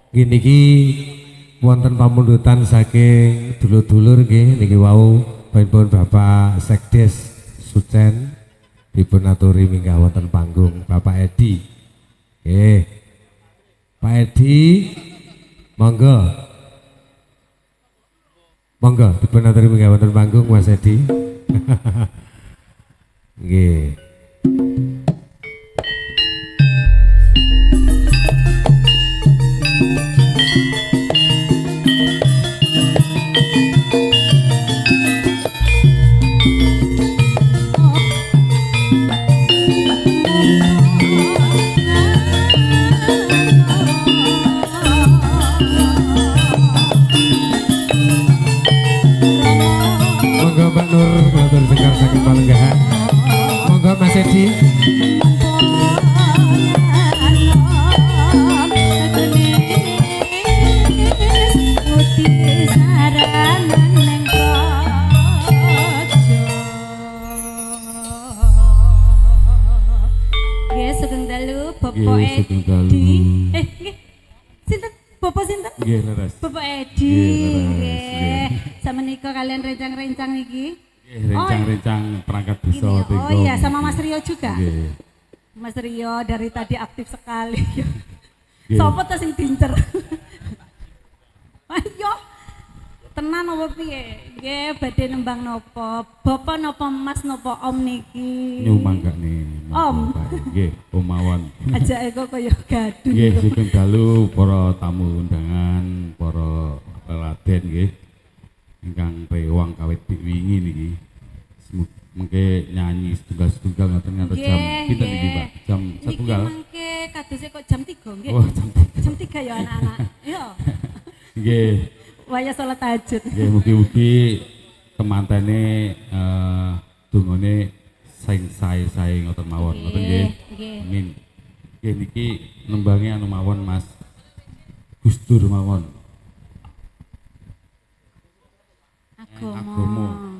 Gini ki wonten pamundutan saking dulur-dulur nggih niki wau pun Bapak Sekdes Sucen dipun aturi minggah wonten panggung Bapak Edi. Nggih. Pak Edi monggo. Monggo dipun aturi minggah wonten panggung Mas Edi. Nggih. Saking Palenggahan. Monggo Mas Edi. Nggih sugeng dalu Bapak Edi. Nggih. Sinten? Bapak sinten? Nggih leres. Bapak Edi. Nggih. Samenika kalian rencang-rencang iki. Rencang-rencang perangkat desa. Oh iya, sama Mas Rio juga. Yeah. Mas Rio dari tadi aktif sekali. Sopo ta sing dincer? Ayo. Tenan apa piye? Nggih, badhe nembang napa? Bapak napa Mas napa Om niki? Nyumang gak nih. Om. Nggih, Om mawon. Ajake kok kaya gaduh. Nggih, sugeng dalu para tamu undangan, para raden nggih. Ingkang rewang kawit wingi niki mengke nyanyi setunggal-setunggal ngoten ngantos jam pinten niki Pak? Jam setunggal. Niki mengke kadose kok jam 3 nggih. Oh, jam 3 ya anak-anak. Yo. Nggih. Waya salat tahajud. Nggih mugi-mugi kemantene dungane sing sae-sae ngoten mawon. Ngoten nggih. Amin. Nggih niki nembange anu mawon Mas Gus Dur mawon. Agama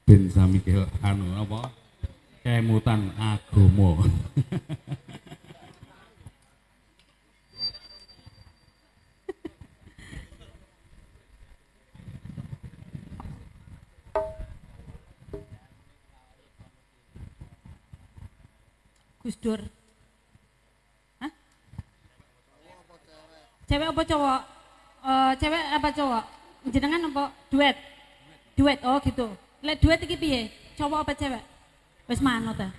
ben sami ke anu apa kemutan agama. Gus Dur. Hah? Cewek apa cowok? Cewek apa cowok? Jenengan apa duet? Duet, oh gitu. Lek duet iki piye? Cowok apa cewek? Wis manut ta.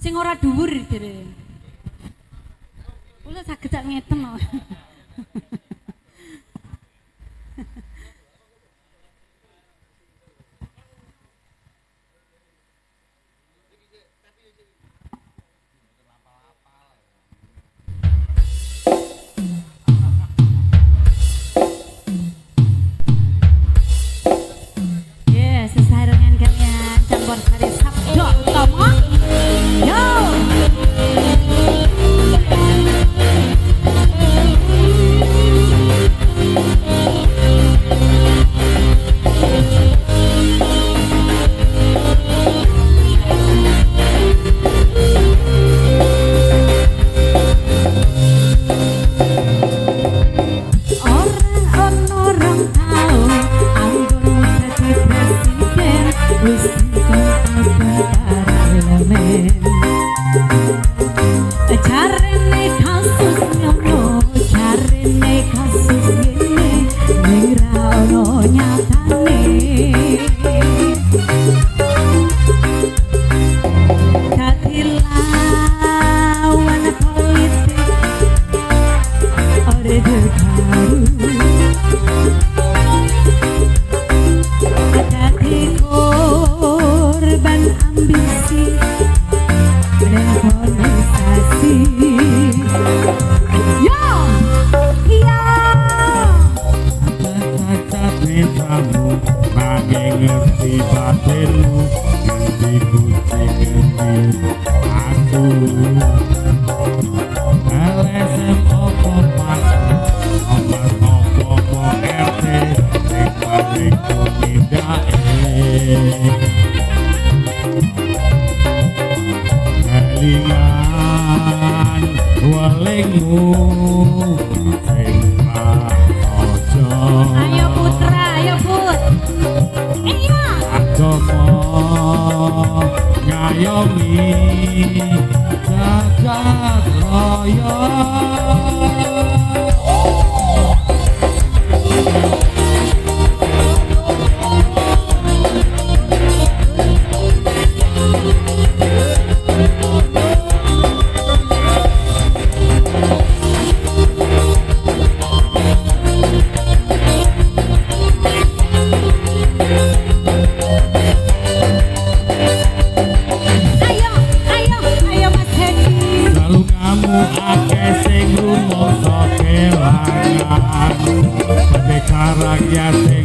Sing ora dhuwur dhewe. Kula saged sak ngeten lho. Yo! Ayo putra, ayo put. Iya. Agama ngayomi jagat raya.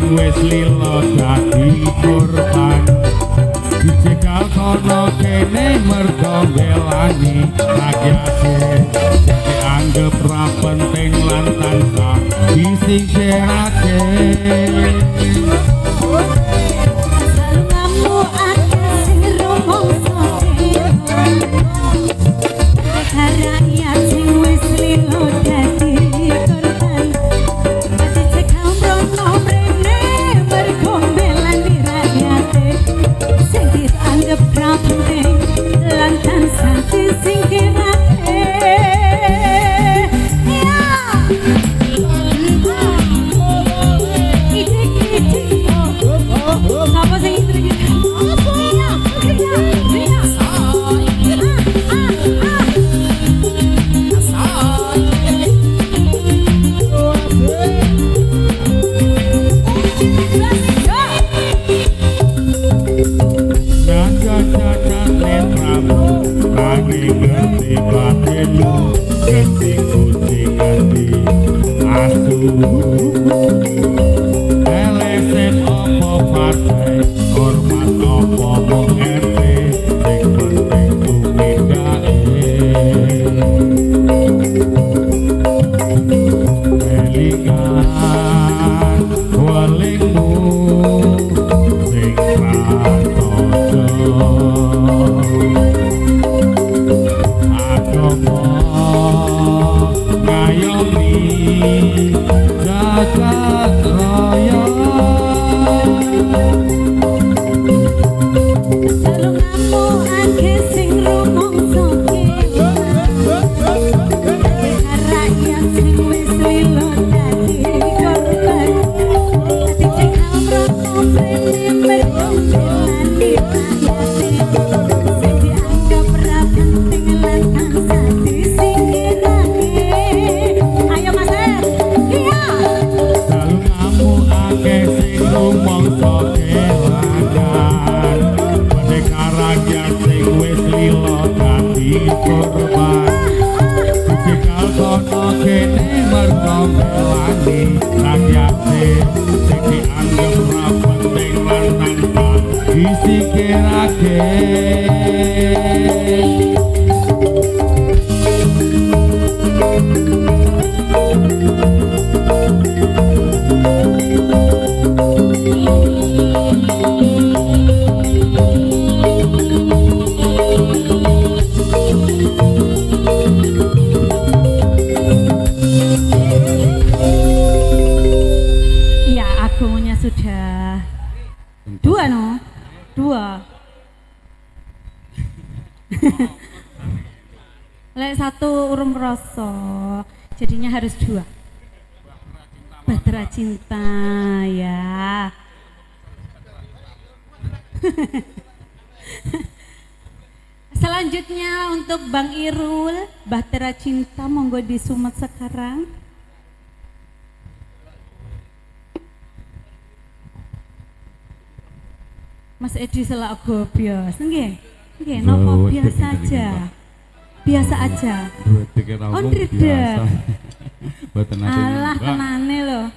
Wis lilo dadi korban dicegal kono kene mergo belani rakyate dianggep ra penting lan tansah disingkirake kamu akeh sing rumangsa rakyat sing wis lilo dadi korban dicegal kono penting lantan santi singkirake ya itik apa sing itik LSM opo partai hormat opo mung RT sing penting tumindake Belikan walingmu sing pratojo agama ngayomi jagat raya salunganmu akeh sing rumangsa rakyat sing wis lilo dadi korban dicekal rokok prene berkompilani rakyat sing dianggap ra penting lan tansah disingkirake ayo mas iya salunganmu akeh sing rumangsa kelangan merdeka rakyat sing wis lilo dadi korban dicegal kono kene mergo belani rakyate sing dianggep ra penting lan tansah disingkirake iya agomonya sudah dua no dua lek satu urung kroso jadinya harus dua Bahtera Cinta ya selanjutnya untuk Bang Irul Bahtera Cinta monggo disumet sekarang Mas Edi selaku biasa nggih nggih nopo biasa aja biasa aja oh tidak alah kenane loh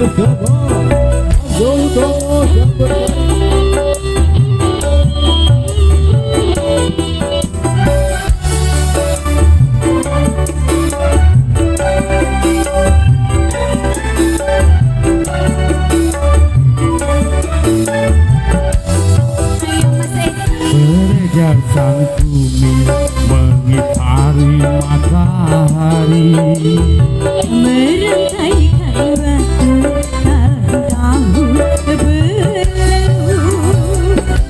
bersama Anggota yang beredar sang bumi mengitari matahari merantaikan waktu tahun berlalu,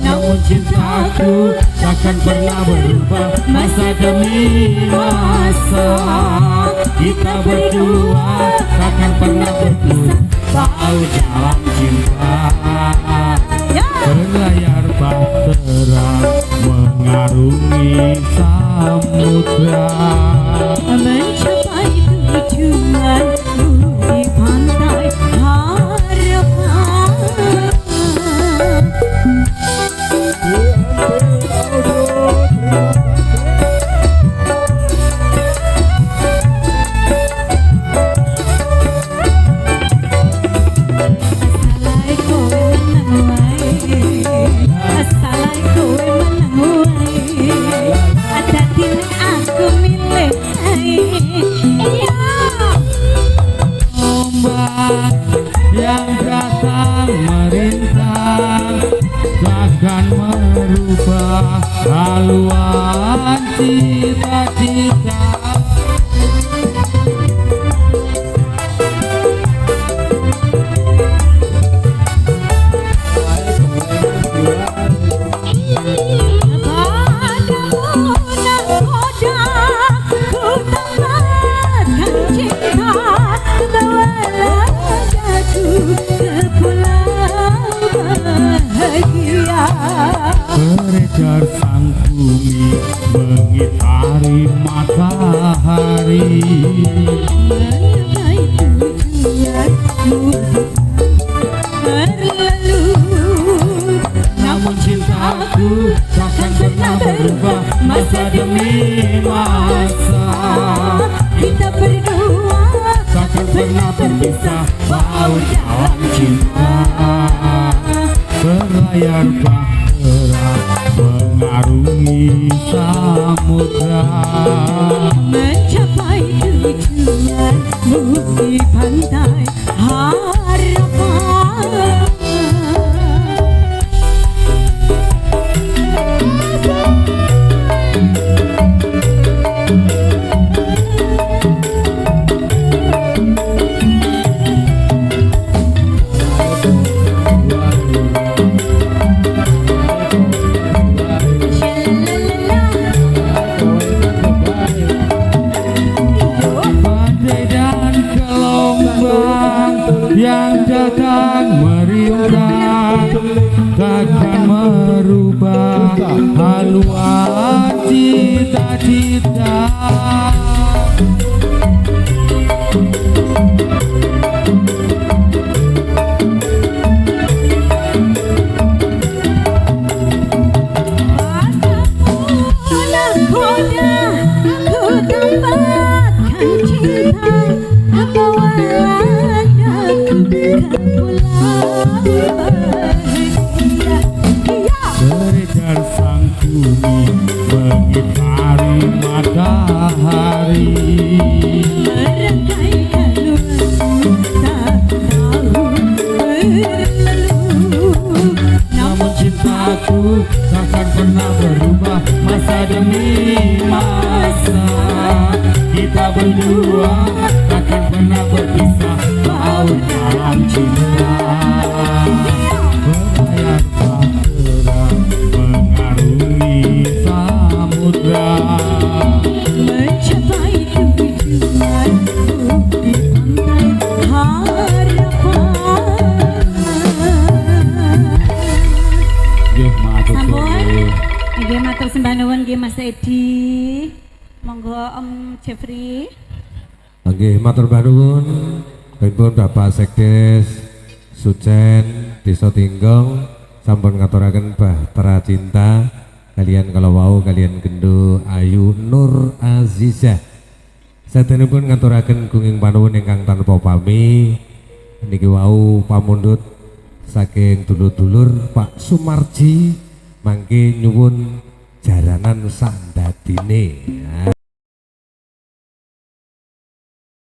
namun cintaku takkan pernah berubah masa demi masa. Kita berdua takkan pernah berpisah walau dalam cinta. Berlayar bahtera mengarungi samudra, mencapai tujuan di pantai harapan. yang datang merintang takkan merubah haluan cita-cita. Beredar sang bumi mengitari matahari, Mencapai tujuanmu berlalu, namun cintaku takkan pernah berubah masa demi masa. kita berdua Takkan pernah berpisah walau dalam cinta. Berlayar bahtera mengarungi samudra, mencapai tujuanmu di pantai harapan. badai dan gelombang yang datang meriukan takkan merubah haluan cita-cita. Beredar sang bumi mengitari matahari, Merangkaikan waktu tahun berlalu, namun cintaku takkan pernah berubah masa demi masa. Kita berdua takkan pernah berpisah walau dalam cinta. Berlayar bahtera mengarungi samudra, mencapai tujuanmu di pantai harapan. nggih matur Sampun, suwun. nggih matur sembah nuwun nggih Mas Edi. Monggo Om Jeffrey. Nggih, matur nuwun pripun Bapak Sekdes Sucen Desa Tinggong sampun ngaturaken bahtera cinta kalian kalau wau kalian Gendo Ayu Nur Azizah. Sadenipun ngaturaken gunging panuwun ingkang tanpa pami niki wau pamundhut saking dulur-dulur Pak Sumarji mangke nyuwun jaranan sandadine.